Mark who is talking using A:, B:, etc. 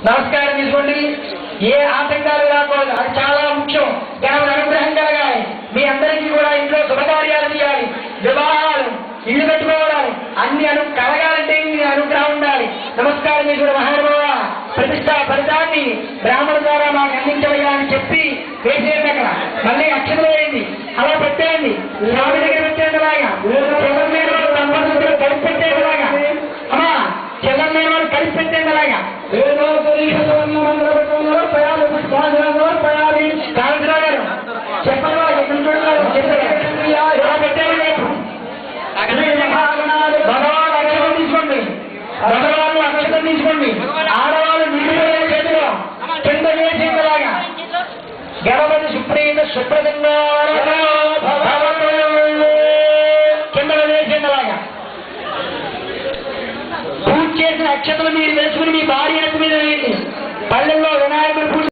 A: నమస్కారం తీసుకోండి. ఏ ఆటంకాలు రాకూడదు, అది చాలా ముఖ్యం. గణపతి అనుగ్రహం కలగాలి. మీ అందరికీ కూడా ఇంట్లో శుభకార్యాలు చేయాలి, వివాహాలు, ఇల్లు కట్టుకోవాలి, అన్ని కలగాలంటే మీ అనుగ్రహం ఉండాలి. నమస్కారం తీసుకుని మహానుభావ ప్రతిష్టా ఫలితాన్ని బ్రాహ్మణ ద్వారా మాకు అందించవయ్యా అని చెప్పి వేసేయండి. అక్కడ మళ్ళీ అక్షరం వేయండి, అలా పెట్టేయండి. స్వామి దగ్గర పెట్టేయండి. అలాగా కలిపి పెట్టేయండి. అలాగా అమ్మా చెల్లెమ్మ వాళ్ళు కలిపి పెట్టేయండి. అలాగా కాళేశ్వరరావు గారు చెప్పండి. భగవాన్ అక్షరం తీసుకోండి, భగవాన్ అక్షరం తీసుకోండి. ఆడవాళ్ళు నిండిపోయే చేతిలో కింద వేసేలాగా గణపతి సుప్రీత సుప్రదంగా కింద వేసేలాగా పూజ చేసిన అక్షతలు మీరు వేసుకుని మీ భార్య మీద వేయండి.